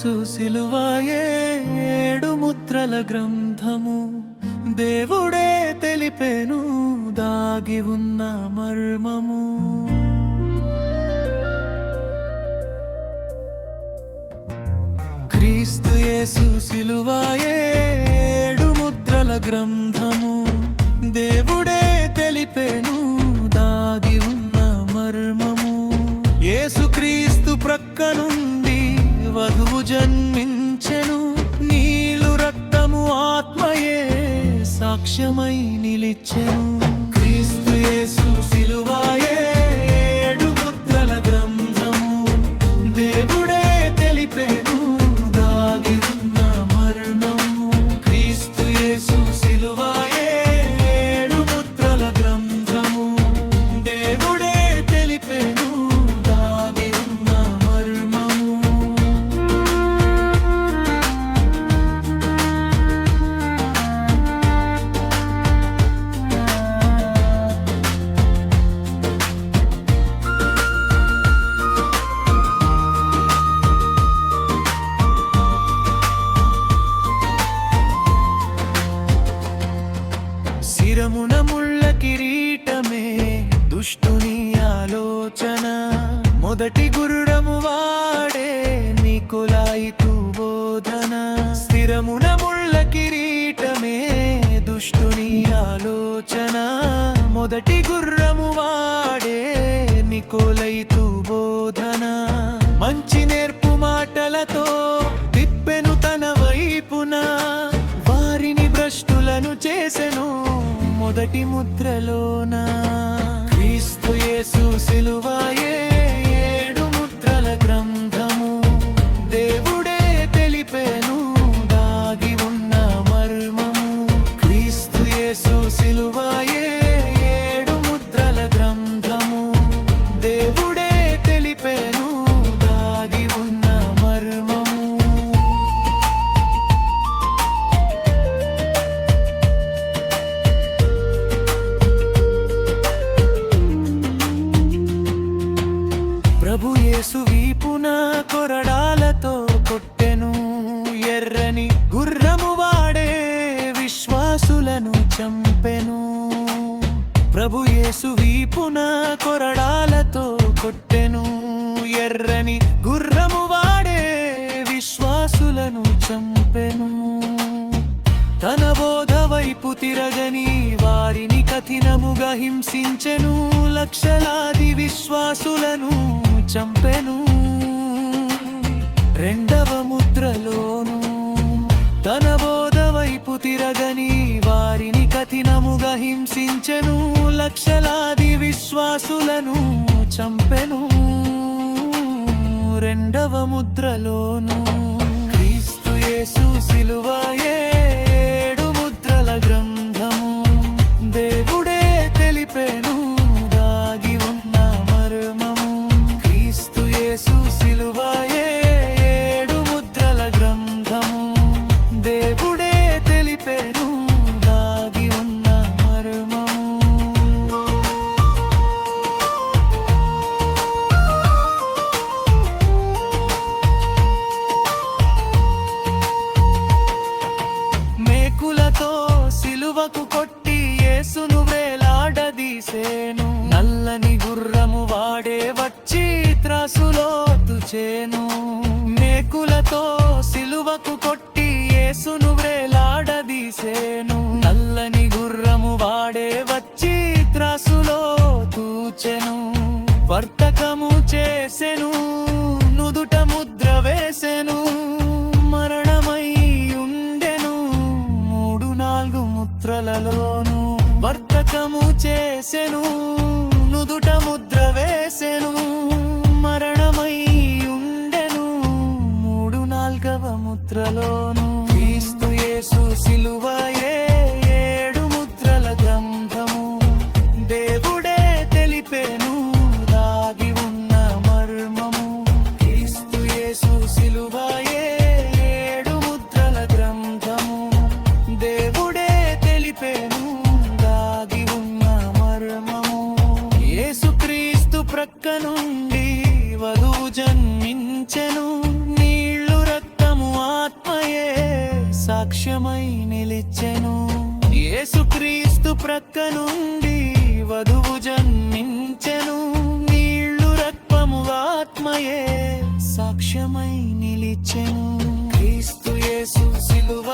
యేసు సిలువాయే ఏడు ముద్రల గ్రంథము దేవుడే తెలిపెను దాగి ఉన్న మర్మము. క్రీస్తు యేసు సిలువాయే ఏడు ముద్రల గ్రంథము దేవుడే తెలిపెను దాగి ఉన్న మర్మము. యేసు క్రీస్తు ప్రక్క నుండి వధువు జన్మించెను, నీలు రక్తము ఆత్మయే సాక్ష్యమై నిలిచెను. క్రీస్తు యేసు సిలువాయే ఏడు ముద్రల గ్రంథము దేవుడే తెలిపెను దాగి ఉన్న మర్మము. క్రీస్తు యేసు సిలువాయే ఏడు ముద్రల గ్రంథము దేవుడే తెలిపెను దాగి ఉన్న మర్మము. శిరమున ముళ్ళ కిరీటమే దుష్టుని ఆలోచన, మొదటి గుర్రము వాడే నికొలాయితు బోధన. స్థిరమున ముళ్ళ కిరీటమే దుష్టుని ఆలోచన, మొదటి గుర్రము వాడే నికొలైతు బోధన. మంచి నేర్పు మాటలతో తిప్పెను తన వైపున, వారిని భ్రష్టులను చేసెను మొదటి ముద్రలోన. క్రీస్తు యేసు సిలువాయే ఏడు ముద్రల గ్రంథము దేవుడే తెలిపెను దాగి ఉన్న మర్మము. క్రీస్తు యేసు సిలువాయే ఏడు ముద్రల గ్రంథము దేవుడే తెలిపెను దాగి ఉన్న మర్మము. ప్రభు యేసు వీపున కొరడాలతో కొట్టెను, ఎర్రని గుర్రము వాడే విశ్వాసులను చంపెను. ప్రభు యేసు వీపున కొరడాలతో కొట్టెను, ఎర్రని గుర్రము వాడే విశ్వాసులను చంపెను. తన బోధ వైపు తిరగని వారిని కఠినముగా హింసించెను, లక్షలాది విశ్వాసులను చంపెను. రెండవ ముద్రలోను తన బోధ వైపు తిరగని వారిని కఠినముగా హింసించెను, లక్షలాది విశ్వాసులను చంపెను. రెండవ ముద్రలోను క్రీస్తు యేసు సిలువాయే ఏడు ముద్రల గ్రంథము దేవుడే తెలిపెను దాగి ఉన్న మర్మము. క్రీస్తు యేసు సిలువాయే ఏడు ముద్రల గ్రంథము దేవుడే తెలిపెను దాగి ఉన్న మర్మము. మేకులతో సిలువకు కొట్టి యేసును వేలాడదీసేను, నల్లని గుర్రము వాడే వచ్చి త్రాసులో తుచేను. మేకులతో సిలువకు కొట్టి యేసును వేలాడదీసేను, నల్లని గుర్రము వాడే వచ్చి త్రాసులో తూచెను. వర్తకము చేసెను, నుదుట ముద్ర వేసెను, మరణమై ఉండెను 3-4 ముద్రలలోను. వర్తకము చేసెను, నుదుట ముద్ర వేసెను, మరణమై ఉండెను 3-4వ ముద్రలోను. క్రీస్తు యేసు సిలువాయే ఏడు ముద్రల గ్రంథము దేవుడే తెలిపెను దాగి ఉన్న మర్మము. క్రీస్తు యేసు సిలువాయే ఏడు ముద్రల గ్రంథము దేవుడే తెలిపెను దాగి ఉన్న మర్మము. యేసు క్రీస్తు ప్రక్క నుండి వధువు జన్మించెను, నీళ్లు రక్త ప్రక్క నుండి వధువు జన్మించెను నీళ్లు రక్తము ఆత్మయే సాక్ష్యమై నిలిచెను క్రీస్తు యేసు సిలువ